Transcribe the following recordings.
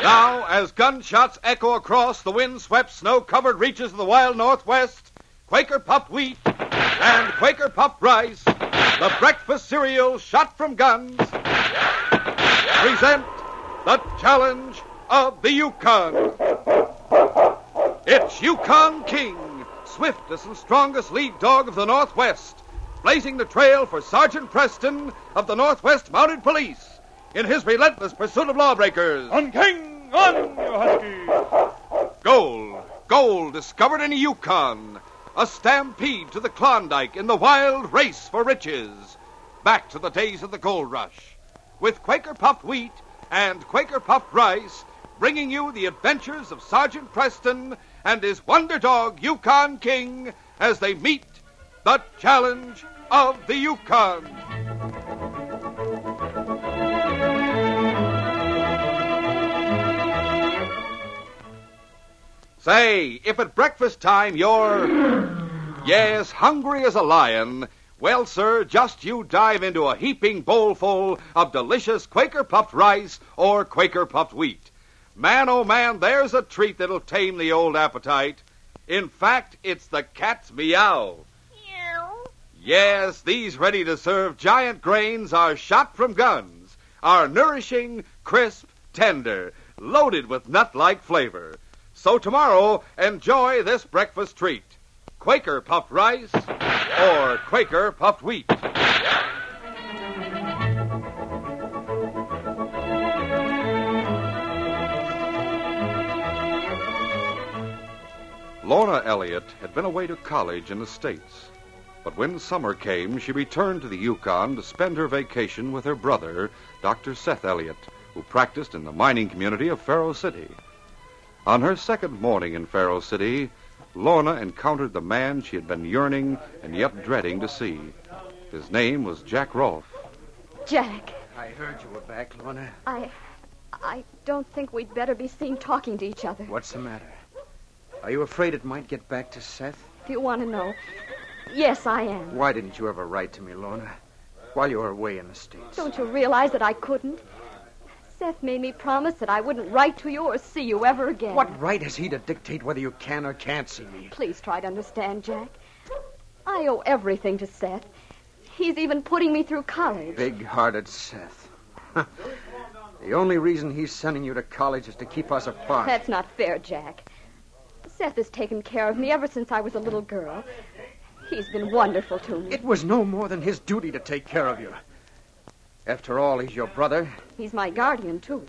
Now, as gunshots echo across the wind-swept, snow-covered reaches of the wild Northwest, Quaker puffed wheat and Quaker puffed rice, the breakfast cereal shot from guns, present the challenge of the Yukon. It's Yukon King, swiftest and strongest lead dog of the Northwest, blazing the trail for Sergeant Preston of the Northwest Mounted Police in his relentless pursuit of lawbreakers. On, King! On, you husky! Gold discovered in the Yukon. A stampede to the Klondike in the wild race for riches. Back to the days of the gold rush. With Quaker puffed wheat and Quaker puffed rice, bringing you the adventures of Sergeant Preston and his wonder dog, Yukon King, as they meet the challenge of the Yukon. Say, if at breakfast time you're, yes, hungry as a lion, well, sir, just you dive into a heaping bowlful of delicious Quaker puffed rice or Quaker puffed wheat. Man, oh man, there's a treat that'll tame the old appetite. In fact, it's the cat's meow. Meow. Yes, these ready-to-serve giant grains are shot from guns, are nourishing, crisp, tender, loaded with nut-like flavor. So tomorrow, enjoy this breakfast treat. Quaker puffed rice or Quaker puffed wheat. Lorna Elliott had been away to college in the States. But when summer came, she returned to the Yukon to spend her vacation with her brother, Dr. Seth Elliott, who practiced in the mining community of Faro City. On her second morning in Faro City, Lorna encountered the man she had been yearning and yet dreading to see. His name was Jack Rolfe. Jack. I heard you were back, Lorna. I don't think we'd better be seen talking to each other. What's the matter? Are you afraid it might get back to Seth? If you want to know, yes, I am. Why didn't you ever write to me, Lorna, while you were away in the States? Don't you realize that I couldn't? Seth made me promise that I wouldn't write to you or see you ever again. What right has he to dictate whether you can or can't see me? Please try to understand, Jack. I owe everything to Seth. He's even putting me through college. Big-hearted Seth. The only reason he's sending you to college is to keep us apart. That's not fair, Jack. Seth has taken care of me ever since I was a little girl. He's been wonderful to me. It was no more than his duty to take care of you. After all, he's your brother. He's my guardian, too.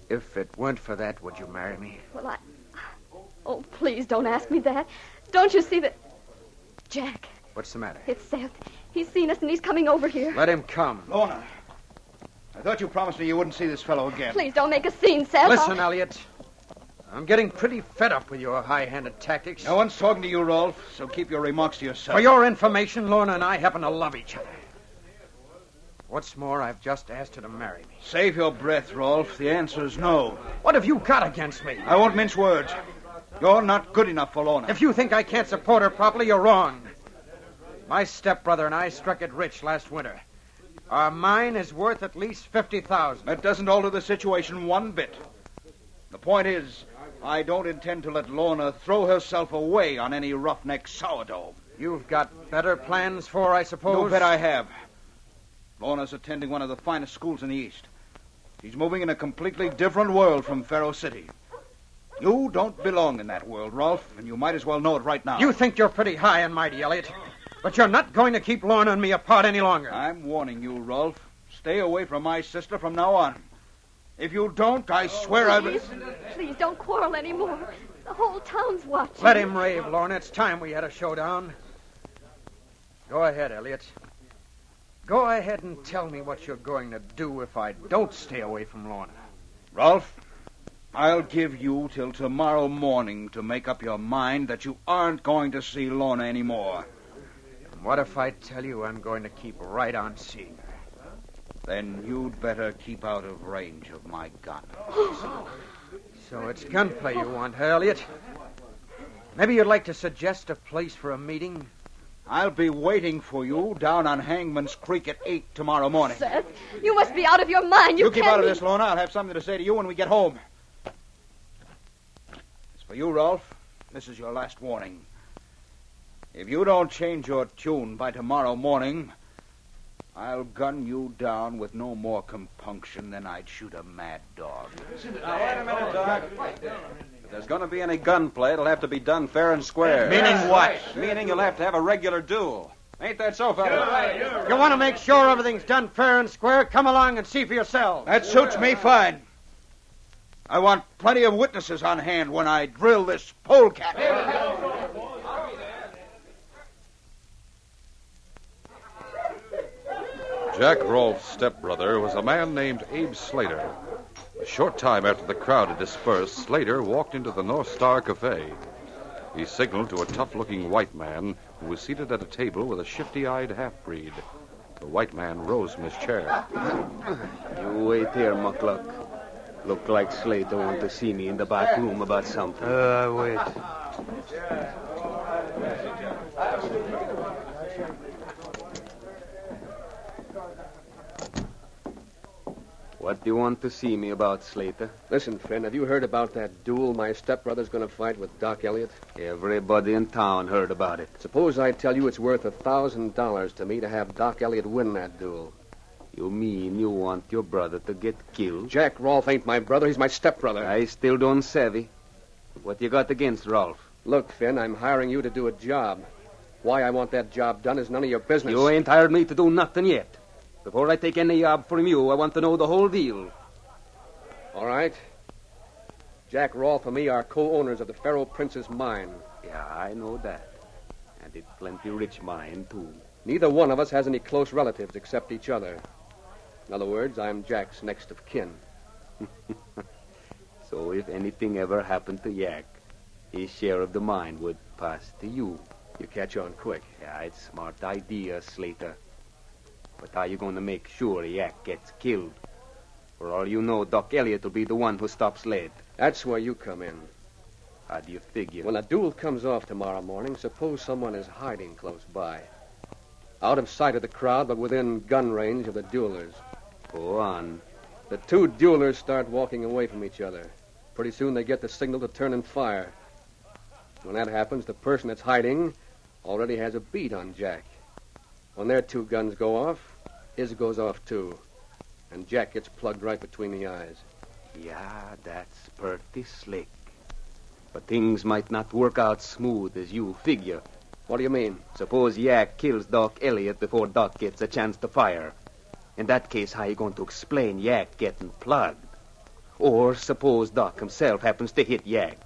If it weren't for that, would you marry me? Well, Oh, please don't ask me that. Don't you see that... Jack. What's the matter? It's Seth. He's seen us and he's coming over here. Let him come. Lorna, I thought you promised me you wouldn't see this fellow again. Please don't make a scene, Seth. Listen, Elliot. I'm getting pretty fed up with your high-handed tactics. No one's talking to you, Rolfe, so keep your remarks to yourself. For your information, Lorna and I happen to love each other. What's more, I've just asked her to marry me. Save your breath, Rolfe. The answer is no. What have you got against me? I won't mince words. You're not good enough for Lorna. If you think I can't support her properly, you're wrong. My stepbrother and I struck it rich last winter. Our mine is worth at least $50,000. That doesn't alter the situation one bit. The point is, I don't intend to let Lorna throw herself away on any roughneck sourdough. You've got better plans for her, I suppose? You bet I have. Lorna's attending one of the finest schools in the East. She's moving in a completely different world from Faro City. You don't belong in that world, Rolfe, and you might as well know it right now. You think you're pretty high and mighty, Elliot, but you're not going to keep Lorna and me apart any longer. I'm warning you, Rolfe. Stay away from my sister from now on. If you don't, I swear I will... Please don't quarrel anymore. The whole town's watching. Let him rave, Lorna. It's time we had a showdown. Go ahead, Elliot. Go ahead and tell me what you're going to do if I don't stay away from Lorna. Rolfe, I'll give you till tomorrow morning to make up your mind that you aren't going to see Lorna anymore. And what if I tell you I'm going to keep right on seeing her? Then you'd better keep out of range of my gun. So it's gunplay you want, huh, Elliot? Maybe you'd like to suggest a place for a meeting? I'll be waiting for you down on Hangman's Creek at 8 tomorrow morning. Seth, you must be out of your mind. You keep out of this, Lorna. I'll have something to say to you when we get home. As for you, Rolf, this is your last warning. If you don't change your tune by tomorrow morning, I'll gun you down with no more compunction than I'd shoot a mad dog. Now, wait a minute, Doc. If there's going to be any gunplay, it'll have to be done fair and square. Meaning what? Meaning you'll have to have a regular duel. Ain't that so, fellas? You want to make sure everything's done fair and square? Come along and see for yourself. That suits me fine. I want plenty of witnesses on hand when I drill this polecat. Jack Rolfe's stepbrother was a man named Abe Slater. A short time after the crowd had dispersed, Slater walked into the North Star Cafe. He signaled to a tough-looking white man who was seated at a table with a shifty-eyed half-breed. The white man rose from his chair. You wait here, Muckluck. Look like Slater want to see me in the back room about something. Wait. What do you want to see me about, Slater? Listen, friend, have you heard about that duel my stepbrother's going to fight with Doc Elliott? Everybody in town heard about it. Suppose I tell you it's worth $1,000 to me to have Doc Elliott win that duel. You mean you want your brother to get killed? Jack Rolfe ain't my brother. He's my stepbrother. I still don't savvy. What you got against Rolfe? Look, Finn, I'm hiring you to do a job. Why I want that job done is none of your business. You ain't hired me to do nothing yet. Before I take any job from you, I want to know the whole deal. All right. Jack Rolfe and me are co-owners of the Pharaoh Prince's mine. Yeah, I know that. And it's plenty rich mine, too. Neither one of us has any close relatives except each other. In other words, I'm Jack's next of kin. So if anything ever happened to Yak, his share of the mine would pass to you. You catch on quick. Yeah, it's a smart idea, Slater. But how are you going to make sure Yak gets killed? For all you know, Doc Elliott will be the one who stops Sled. That's where you come in. How do you figure? When a duel comes off tomorrow morning, suppose someone is hiding close by. Out of sight of the crowd, but within gun range of the duelers. Go on. The two duelers start walking away from each other. Pretty soon they get the signal to turn and fire. When that happens, the person that's hiding already has a beat on Jack. When their two guns go off, his goes off too. And Jack gets plugged right between the eyes. Yeah, that's pretty slick. But things might not work out smooth as you figure. What do you mean? Suppose Yak kills Doc Elliott before Doc gets a chance to fire. In that case, how are you going to explain Yak getting plugged? Or suppose Doc himself happens to hit Yak.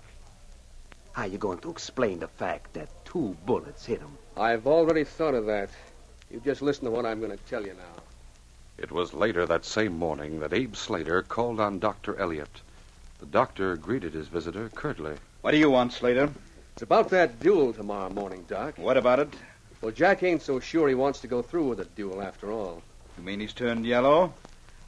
How are you going to explain the fact that 2 bullets hit him? I've already thought of that. You just listen to what I'm going to tell you now. It was later that same morning that Abe Slater called on Dr. Elliott. The doctor greeted his visitor curtly. What do you want, Slater? It's about that duel tomorrow morning, Doc. What about it? Well, Jack ain't so sure he wants to go through with the duel after all. You mean he's turned yellow?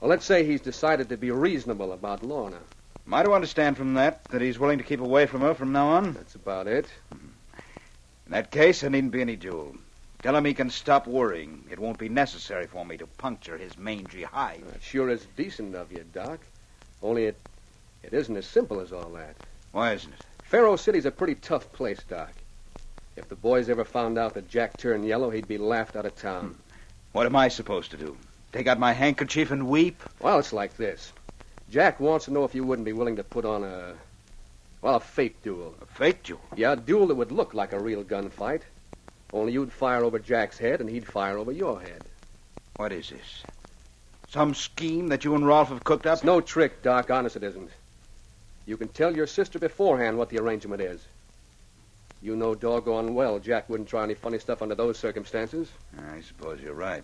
Well, let's say he's decided to be reasonable about Lorna. Am I to understand from that he's willing to keep away from her from now on? That's about it. In that case, there needn't be any duel. Tell him he can stop worrying. It won't be necessary for me to puncture his mangy hide. That sure is decent of you, Doc. Only it isn't as simple as all that. Why isn't it? Pharaoh City's a pretty tough place, Doc. If the boys ever found out that Jack turned yellow, he'd be laughed out of town. What am I supposed to do? Take out my handkerchief and weep? Well, it's like this. Jack wants to know if you wouldn't be willing to put on a fake duel. A fake duel? Yeah, a duel that would look like a real gunfight. Only you'd fire over Jack's head, and he'd fire over your head. What is this? Some scheme that you and Rolfe have cooked up? It's no trick, Doc. Honest, it isn't. You can tell your sister beforehand what the arrangement is. You know doggone well Jack wouldn't try any funny stuff under those circumstances. I suppose you're right.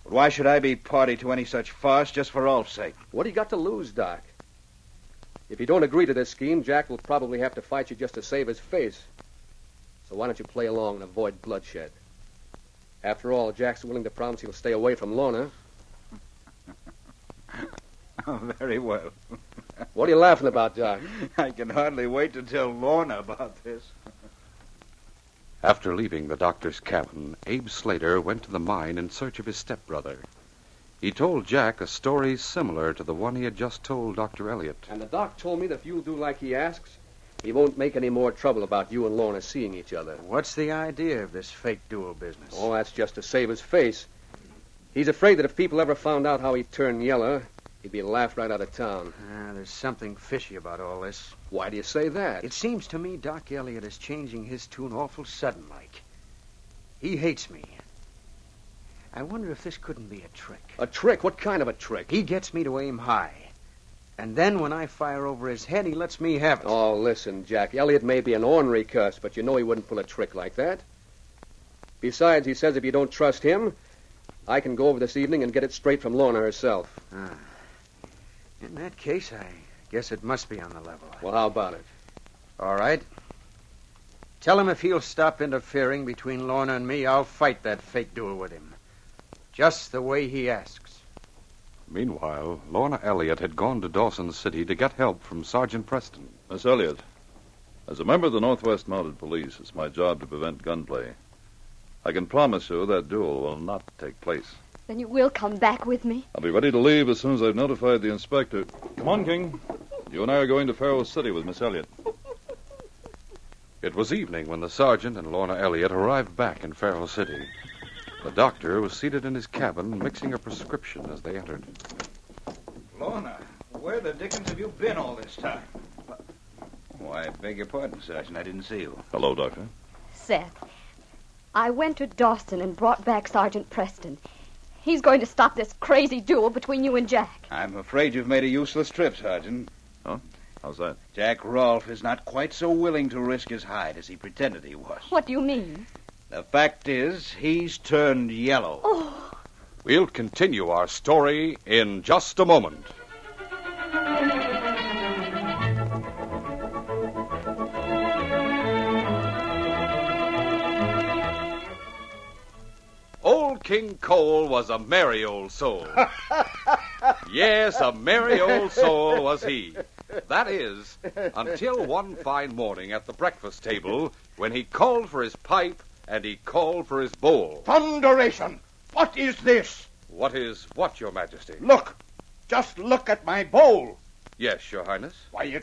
But why should I be party to any such farce just for Rolfe's sake? What do you got to lose, Doc? If you don't agree to this scheme, Jack will probably have to fight you just to save his face. So why don't you play along and avoid bloodshed? After all, Jack's willing to promise he'll stay away from Lorna. Oh, very well. What are you laughing about, Doc? I can hardly wait to tell Lorna about this. After leaving the doctor's cabin, Abe Slater went to the mine in search of his stepbrother. He told Jack a story similar to the one he had just told Dr. Elliott. And the doc told me that if you'll do like he asks, he won't make any more trouble about you and Lorna seeing each other. What's the idea of this fake duel business? Oh, that's just to save his face. He's afraid that if people ever found out how he turned yellow, he'd be laughed right out of town. There's something fishy about all this. Why do you say that? It seems to me Doc Elliott is changing his tune awful sudden-like. He hates me. I wonder if this couldn't be a trick. A trick? What kind of a trick? He gets me to aim high. And then when I fire over his head, he lets me have it. Oh, listen, Jack. Elliott may be an ornery cuss, but you know he wouldn't pull a trick like that. Besides, he says if you don't trust him, I can go over this evening and get it straight from Lorna herself. In that case, I guess it must be on the level. Well, how about it? All right. Tell him if he'll stop interfering between Lorna and me, I'll fight that fake duel with him. Just the way he asks. Meanwhile, Lorna Elliott had gone to Dawson City to get help from Sergeant Preston. Miss Elliott, as a member of the Northwest Mounted Police, it's my job to prevent gunplay. I can promise you that duel will not take place. Then you will come back with me? I'll be ready to leave as soon as I've notified the inspector. Come on, King. You and I are going to Faro City with Miss Elliott. It was evening when the sergeant and Lorna Elliott arrived back in Faro City. The doctor was seated in his cabin mixing a prescription as they entered. Lorna, where the dickens have you been all this time? Why, I beg your pardon, Sergeant. I didn't see you. Hello, Doctor. Seth, I went to Dawson and brought back Sergeant Preston. He's going to stop this crazy duel between you and Jack. I'm afraid you've made a useless trip, Sergeant. Huh? How's that? Jack Rolfe is not quite so willing to risk his hide as he pretended he was. What do you mean? The fact is, he's turned yellow. Oh. We'll continue our story in just a moment. Old King Cole was a merry old soul. Yes, a merry old soul was he. That is, until one fine morning at the breakfast table when he called for his pipe and he called for his bowl. Thunderation! What is this? What is what, Your Majesty? Look! Just look at my bowl. Yes, Your Highness. Why,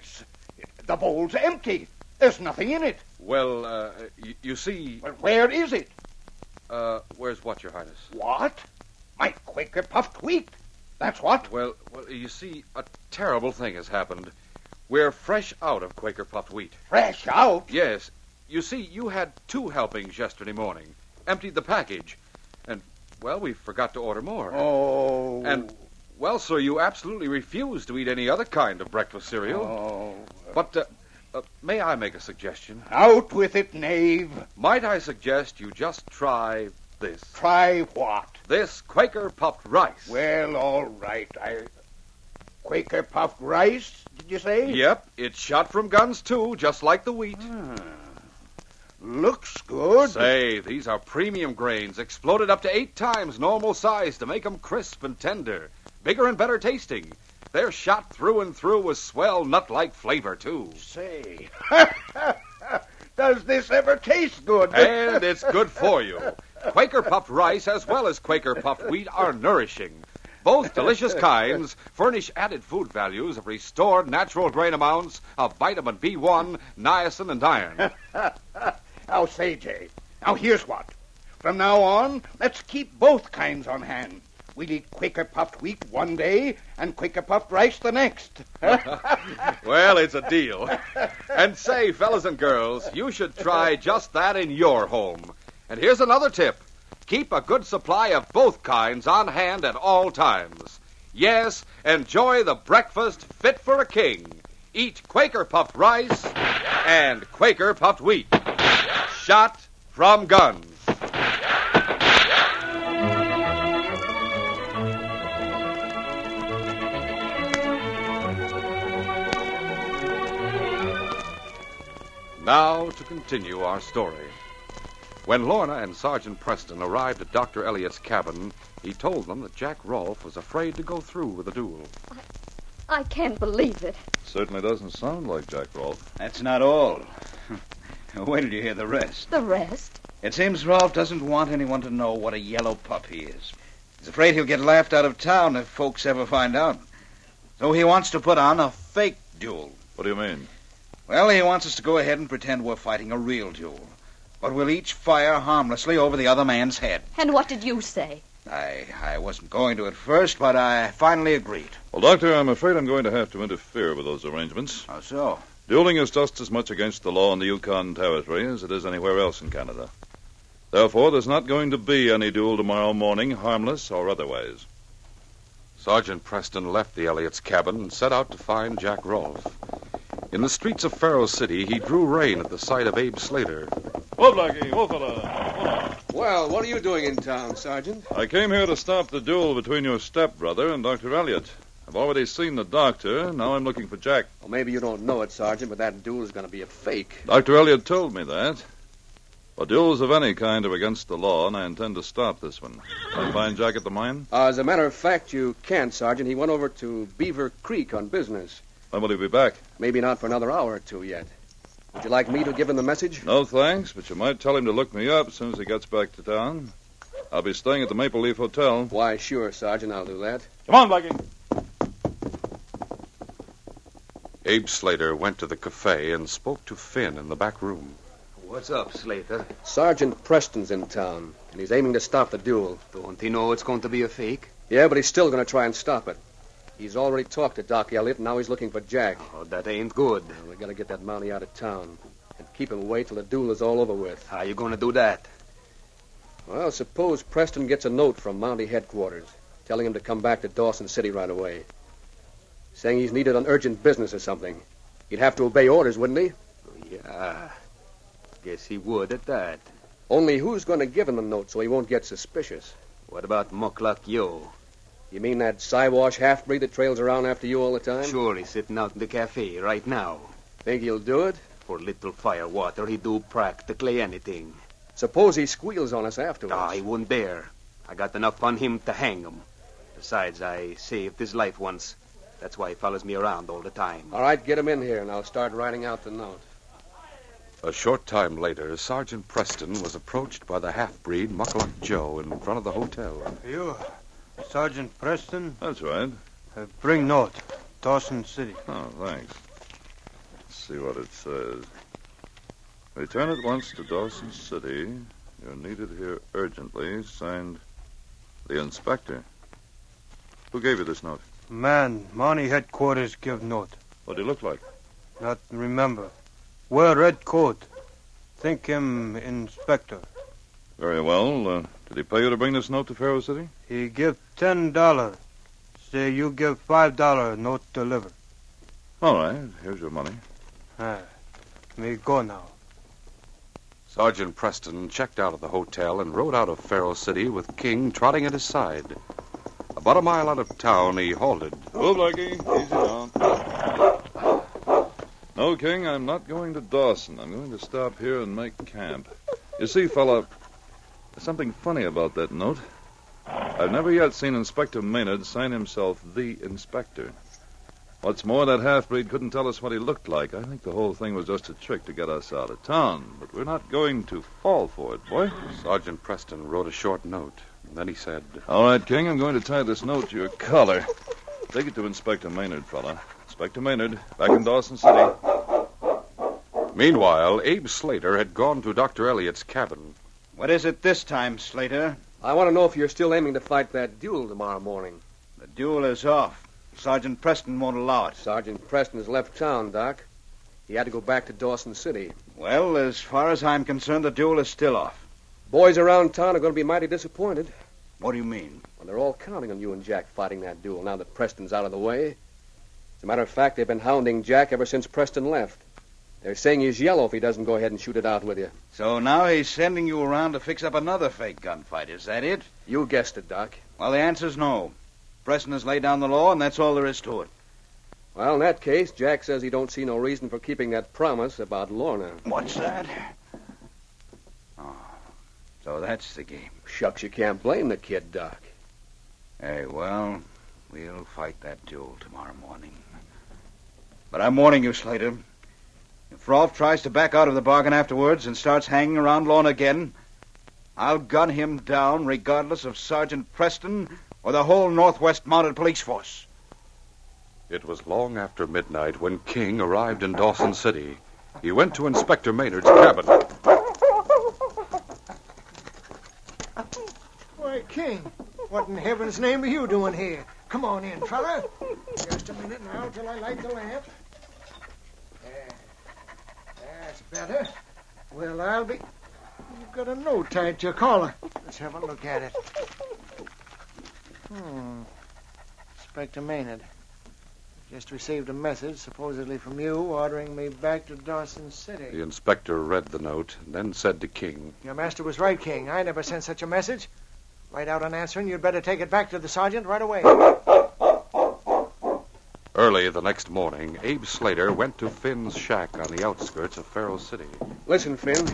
the bowl's empty. There's nothing in it. Well, you see... Well, where is it? Where's what, Your Highness? What? My Quaker puffed wheat. That's what? Well, you see, a terrible thing has happened. We're fresh out of Quaker puffed wheat. Fresh out? Yes. You see, you had 2 helpings yesterday morning. Emptied the package. And, well, we forgot to order more. Oh. And, well, sir, you absolutely refused to eat any other kind of breakfast cereal. Oh. But, may I make a suggestion? Out with it, knave. Might I suggest you just try this? Try what? This Quaker puffed rice. Well, all right. Quaker puffed rice, did you say? Yep, it's shot from guns, too, just like the wheat. Looks good. Say, these are premium grains, exploded up to 8 times normal size to make them crisp and tender. Bigger and better tasting. They're shot through and through with swell nut-like flavor, too. Say, does this ever taste good? And it's good for you. Quaker puffed rice as well as Quaker puffed wheat are nourishing. Both delicious kinds furnish added food values of restored natural grain amounts of vitamin B1, niacin, and iron. Now, say, Jay, now here's what. From now on, let's keep both kinds on hand. We'll eat Quaker puffed wheat one day and Quaker puffed rice the next. Well, it's a deal. And say, fellas and girls, you should try just that in your home. And here's another tip. Keep a good supply of both kinds on hand at all times. Yes, enjoy the breakfast fit for a king. Eat Quaker puffed rice and Quaker puffed wheat. Shot from guns. Now to continue our story. When Lorna and Sergeant Preston arrived at Dr. Elliott's cabin, he told them that Jack Rolfe was afraid to go through with the duel. I can't believe it. Certainly doesn't sound like Jack Rolfe. That's not all. Wait till you hear the rest. The rest? It seems Rolf doesn't want anyone to know what a yellow pup he is. He's afraid he'll get laughed out of town if folks ever find out. So he wants to put on a fake duel. What do you mean? Well, he wants us to go ahead and pretend we're fighting a real duel. But we'll each fire harmlessly over the other man's head. And what did you say? I wasn't going to at first, but I finally agreed. Well, Doctor, I'm afraid I'm going to have to interfere with those arrangements. How so? Dueling is just as much against the law in the Yukon Territory as it is anywhere else in Canada. Therefore, there's not going to be any duel tomorrow morning, harmless or otherwise. Sergeant Preston left the Elliots' cabin and set out to find Jack Rolfe. In the streets of Faro City, he drew rein at the sight of Abe Slater. Whoa, Blackie, whoa, fella. Well, what are you doing in town, Sergeant? I came here to stop the duel between your stepbrother and Dr. Elliott. I've already seen the doctor. Now I'm looking for Jack. Well, maybe you don't know it, Sergeant, but that duel is going to be a fake. Dr. Elliott told me that. But duels of any kind are against the law, and I intend to stop this one. Can I find Jack at the mine? As a matter of fact, you can't, Sergeant. He went over to Beaver Creek on business. When will he be back? Maybe not for another hour or two yet. Would you like me to give him the message? No, thanks, but you might tell him to look me up as soon as he gets back to town. I'll be staying at the Maple Leaf Hotel. Why, sure, Sergeant, I'll do that. Come on, Blackie. Abe Slater went to the cafe and spoke to Finn in the back room. What's up, Slater? Sergeant Preston's in town, and he's aiming to stop the duel. Don't he know it's going to be a fake? Yeah, but he's still going to try and stop it. He's already talked to Doc Elliott, and now he's looking for Jack. Oh, that ain't good. Well, we got to get that Mountie out of town and keep him away till the duel is all over with. How you going to do that? Well, suppose Preston gets a note from Mountie headquarters telling him to come back to Dawson City right away, saying he's needed on urgent business or something. He'd have to obey orders, wouldn't he? Yeah, guess he would at that. Only who's going to give him the note so he won't get suspicious? What about Mukluk Yo? You mean that Siwash half-breed that trails around after you all the time? Sure, he's sitting out in the cafe right now. Think he'll do it? For little firewater, he'd do practically anything. Suppose he squeals on us afterwards. Ah, he wouldn't dare. I got enough on him to hang him. Besides, I saved his life once. That's why he follows me around all the time. All right, get him in here, and I'll start writing out the note. A short time later, Sergeant Preston was approached by the half-breed Mukluk Joe in front of the hotel. You, Sergeant Preston? That's right. Bring note. Dawson City. Oh, thanks. Let's see what it says. Return at once to Dawson City. You're needed here urgently. Signed, the Inspector. Who gave you this note? Man, Mountie headquarters give note. What do you look like? Not remember. Wear red coat. Think him Inspector. Very well. Did he pay you to bring this note to Faro City? He give $10. Say you give $5, note deliver. All right. Here's your money. Me go now. Sergeant Preston checked out of the hotel and rode out of Faro City with King trotting at his side. About a mile out of town, he halted. Oh, Blackie, easy now. No, King, I'm not going to Dawson. I'm going to stop here and make camp. You see, fella, there's something funny about that note. I've never yet seen Inspector Maynard sign himself the Inspector. What's more, that half-breed couldn't tell us what he looked like. I think the whole thing was just a trick to get us out of town. But we're not going to fall for it, boy. Sergeant Preston wrote a short note. And then he said, All right, King, I'm going to tie this note to your collar. Take it to Inspector Maynard, fella. Inspector Maynard, back in Dawson City. Meanwhile, Abe Slater had gone to Dr. Elliott's cabin. What is it this time, Slater? I want to know if you're still aiming to fight that duel tomorrow morning. The duel is off. Sergeant Preston won't allow it. Sergeant Preston has left town, Doc. He had to go back to Dawson City. Well, as far as I'm concerned, the duel is still off. Boys around town are going to be mighty disappointed. What do you mean? Well, they're all counting on you and Jack fighting that duel now that Preston's out of the way. As a matter of fact, they've been hounding Jack ever since Preston left. They're saying he's yellow if he doesn't go ahead and shoot it out with you. So now he's sending you around to fix up another fake gunfight, is that it? You guessed it, Doc. Well, the answer's no. Preston has laid down the law, and that's all there is to it. Well, in that case, Jack says he don't see no reason for keeping that promise about Lorna. What's that? Oh, so that's the game. Shucks, you can't blame the kid, Doc. Hey, well, we'll fight that duel tomorrow morning. But I'm warning you, Slater. If If Rolfe tries to back out of the bargain afterwards and starts hanging around Lorna again, I'll gun him down regardless of Sergeant Preston or the whole Northwest Mounted Police Force. It was long after midnight when King arrived in Dawson City. He went to Inspector Maynard's cabin. Why, King, what in heaven's name are you doing here? Come on in, fella. Just a minute now till I light the lamp. That's better. Well, I'll be... You've got a note tied to your collar. Let's have a look at it. Inspector Maynard. Just received a message, supposedly from you, ordering me back to Dawson City. The inspector read the note and then said to King, Your master was right, King. I never sent such a message. Right out on answering, you'd better take it back to the sergeant right away. Early the next morning, Abe Slater went to Finn's shack on the outskirts of Faro City. Listen, Finn.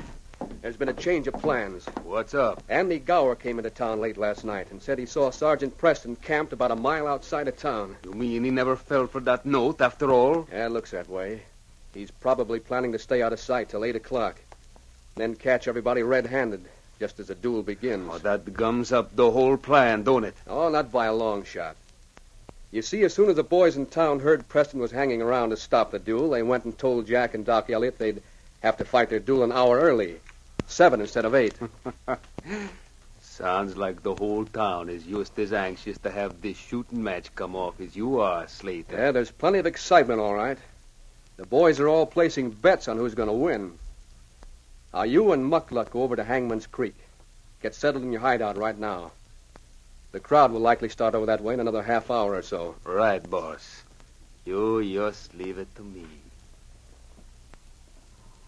There's been a change of plans. What's up? Andy Gower came into town late last night and said he saw Sergeant Preston camped about a mile outside of town. You mean he never fell for that note after all? Yeah, it looks that way. He's probably planning to stay out of sight till 8 o'clock. Then catch everybody red-handed, just as the duel begins. Oh, that gums up the whole plan, don't it? Oh, not by a long shot. You see, as soon as the boys in town heard Preston was hanging around to stop the duel, they went and told Jack and Doc Elliott they'd have to fight their duel an hour early. 7 instead of 8. Sounds like the whole town is just as anxious to have this shooting match come off as you are, Slater. Yeah, there's plenty of excitement, all right. The boys are all placing bets on who's going to win. Now, you and Muckluck go over to Hangman's Creek. Get settled in your hideout right now. The crowd will likely start over that way in another half hour or so. Right, boss. You just leave it to me.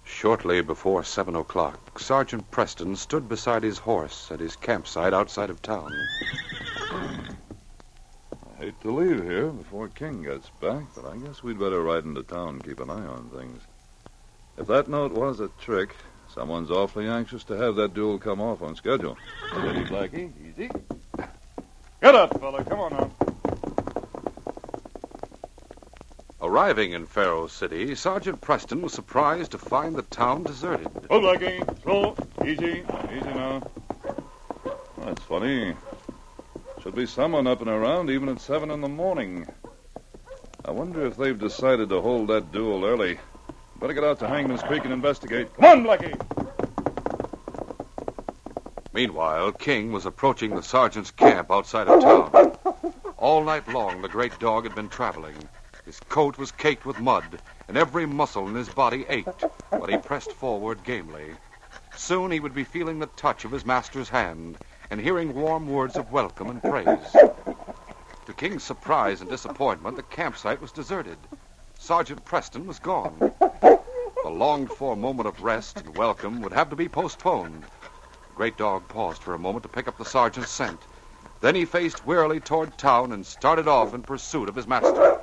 Shortly before 7 o'clock, Sergeant Preston stood beside his horse at his campsite outside of town. I hate to leave here before King gets back, but I guess we'd better ride into town and keep an eye on things. If that note was a trick, someone's awfully anxious to have that duel come off on schedule. Steady, Blackie. Easy. Get up, fella. Come on now. Arriving in Faro City, Sergeant Preston was surprised to find the town deserted. Oh, Blackie. Slow. Easy. Easy now. That's funny. Should be someone up and around even at 7 in the morning. I wonder if they've decided to hold that duel early. Better get out to Hangman's Creek and investigate. Come on, Blackie! Meanwhile, King was approaching the sergeant's camp outside of town. All night long, the great dog had been traveling. His coat was caked with mud, and every muscle in his body ached, but he pressed forward gamely. Soon he would be feeling the touch of his master's hand and hearing warm words of welcome and praise. To King's surprise and disappointment, the campsite was deserted. Sergeant Preston was gone. The longed-for moment of rest and welcome would have to be postponed. The great dog paused for a moment to pick up the sergeant's scent. Then he faced wearily toward town and started off in pursuit of his master.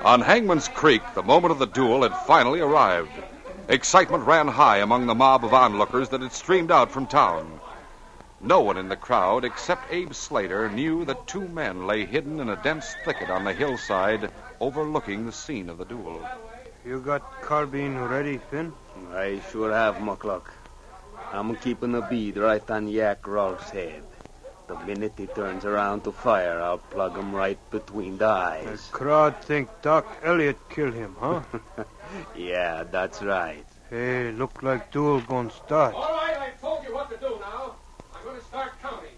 On Hangman's Creek, the moment of the duel had finally arrived. Excitement ran high among the mob of onlookers that had streamed out from town. No one in the crowd, except Abe Slater, knew that 2 men lay hidden in a dense thicket on the hillside overlooking the scene of the duel. You got carbine ready, Finn? I sure have, Muckluck. I'm keeping a bead right on Yak Rolfe's head. The minute he turns around to fire, I'll plug him right between the eyes. The crowd think Doc Elliott killed him, huh? Yeah, that's right. Hey, look like duel gonna start. All right, I've told you what to do now. I'm going to start counting.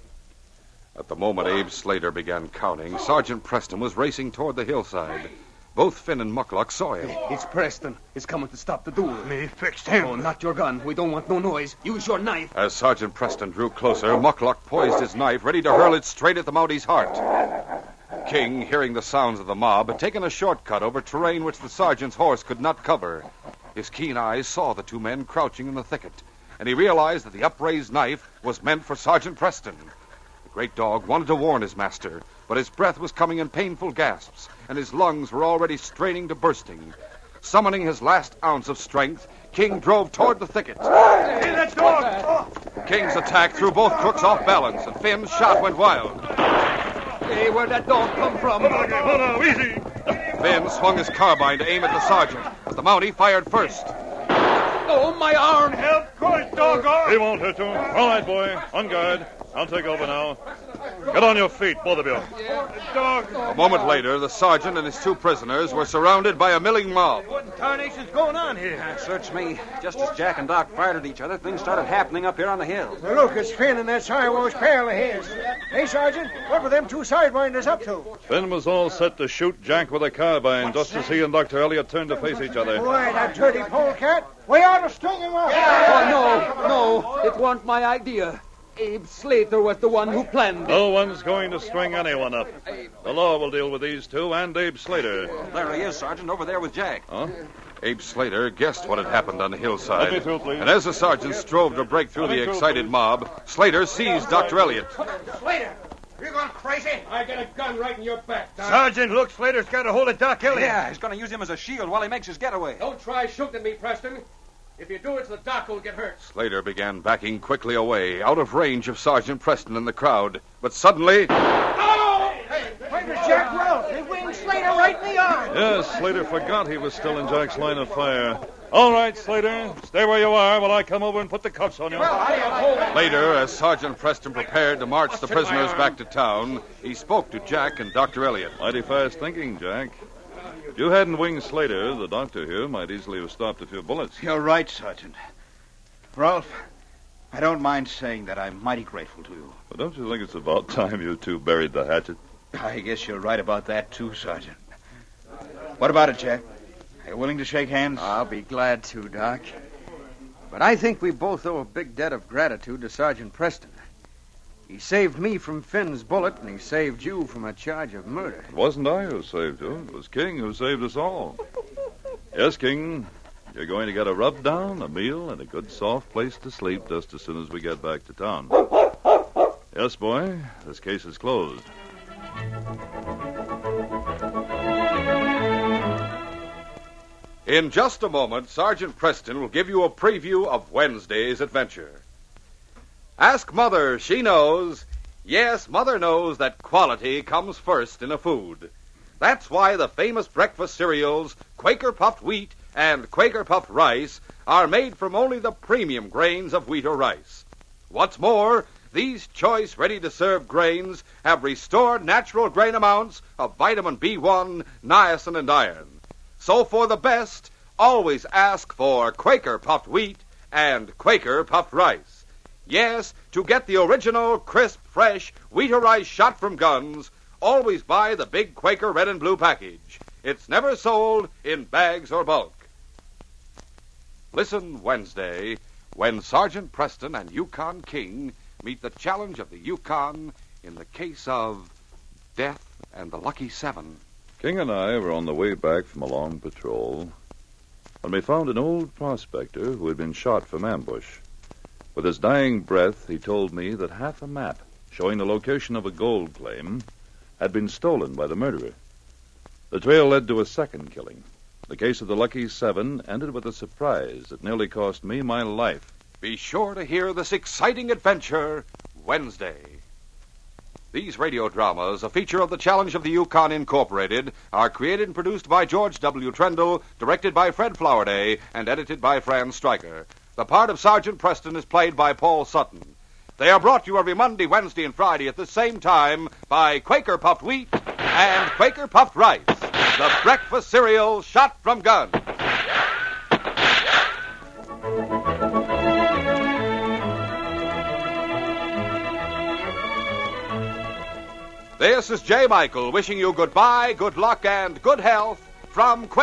At the moment Abe Slater began counting, Sergeant Preston was racing toward the hillside. Both Finn and Muckluck saw him. It's Preston. He's coming to stop the duel. Me fixed him. Oh, not your gun. We don't want no noise. Use your knife. As Sergeant Preston drew closer, Muckluck poised his knife, ready to hurl it straight at the Mountie's heart. King, hearing the sounds of the mob, had taken a shortcut over terrain which the sergeant's horse could not cover. His keen eyes saw the 2 men crouching in the thicket, and he realized that the upraised knife was meant for Sergeant Preston. The great dog wanted to warn his master, but his breath was coming in painful gasps, and his lungs were already straining to bursting. Summoning his last ounce of strength, King drove toward the thicket. Hey, that dog! King's attack threw both crooks off balance, and Finn's shot went wild. Hey, where'd that dog come from? Hold easy. Finn swung his carbine to aim at the sergeant, but the Mountie fired first. Oh, my arm! Help, course, doggone! He won't hurt you. All right, boy. On guard. I'll take over now. Get on your feet, both of you. A moment later, the sergeant and his two prisoners were surrounded by a milling mob. What in tarnation's going on here? Search me. Just as Jack and Doc fired at each other, things started happening up here on the hill. Now look, it's Finn and that Siwash pal of his. Hey, Sergeant, what were them two sidewinders up to? Finn was all set to shoot Jack with a carbine just as he and Dr. Elliot turned to face each other. Why, that dirty polecat. We ought to string him up. Oh, no. It wasn't my idea. Abe Slater was the one who planned it. No one's going to string anyone up. The law will deal with these two and Abe Slater. There he is, Sergeant, over there with Jack. Huh? Abe Slater guessed what had happened on the hillside. Let me through, please. And as the sergeant strove to break through the excited mob, Slater seized Dr. Elliot. Slater, you gone crazy? I got a gun right in your back, Doc. Sergeant, look, Slater's got a hold of Doc Elliot. Yeah, he's going to use him as a shield while he makes his getaway. Don't try shooting at me, Preston. If you do, it's the doc who'll get hurt. Slater began backing quickly away, out of range of Sergeant Preston and the crowd. But suddenly... Oh! Hey, where's Jack Ralph? He winged Slater right in the arm. Yes, Slater forgot he was still in Jack's line of fire. All right, Slater. Stay where you are while I come over and put the cuffs on you. Later, as Sergeant Preston prepared to march the prisoners back to town, he spoke to Jack and Dr. Elliot. Mighty fast thinking, Jack. If you hadn't winged Slater, the doctor here might easily have stopped a few bullets. You're right, Sergeant. Ralph, I don't mind saying that I'm mighty grateful to you. But don't you think it's about time you two buried the hatchet? I guess you're right about that, too, Sergeant. What about it, Jack? Are you willing to shake hands? I'll be glad to, Doc. But I think we both owe a big debt of gratitude to Sergeant Preston. He saved me from Finn's bullet, and he saved you from a charge of murder. It wasn't I who saved you. It was King who saved us all. Yes, King, you're going to get a rub down, a meal, and a good soft place to sleep just as soon as we get back to town. Yes, boy, this case is closed. In just a moment, Sergeant Preston will give you a preview of Wednesday's adventure. Ask Mother, she knows. Yes, Mother knows that quality comes first in a food. That's why the famous breakfast cereals, Quaker Puffed Wheat and Quaker Puffed Rice, are made from only the premium grains of wheat or rice. What's more, these choice, ready-to-serve grains have restored natural grain amounts of vitamin B1, niacin, and iron. So for the best, always ask for Quaker Puffed Wheat and Quaker Puffed Rice. Yes, to get the original, crisp, fresh wheat or rice shot from guns, always buy the big Quaker red and blue package. It's never sold in bags or bulk. Listen Wednesday when Sergeant Preston and Yukon King meet the challenge of the Yukon in the case of Death and the Lucky Seven. King and I were on the way back from a long patrol when we found an old prospector who had been shot from ambush. With his dying breath, he told me that half a map showing the location of a gold claim had been stolen by the murderer. The trail led to a second killing. The case of the Lucky Seven ended with a surprise that nearly cost me my life. Be sure to hear this exciting adventure Wednesday. These radio dramas, a feature of the Challenge of the Yukon Incorporated, are created and produced by George W. Trendle, directed by Fred Flowerday, and edited by Fran Stryker. The part of Sergeant Preston is played by Paul Sutton. They are brought to you every Monday, Wednesday, and Friday at the same time by Quaker Puffed Wheat and Quaker Puffed Rice, the breakfast cereal shot from guns. This is J. Michael wishing you goodbye, good luck, and good health from Quaker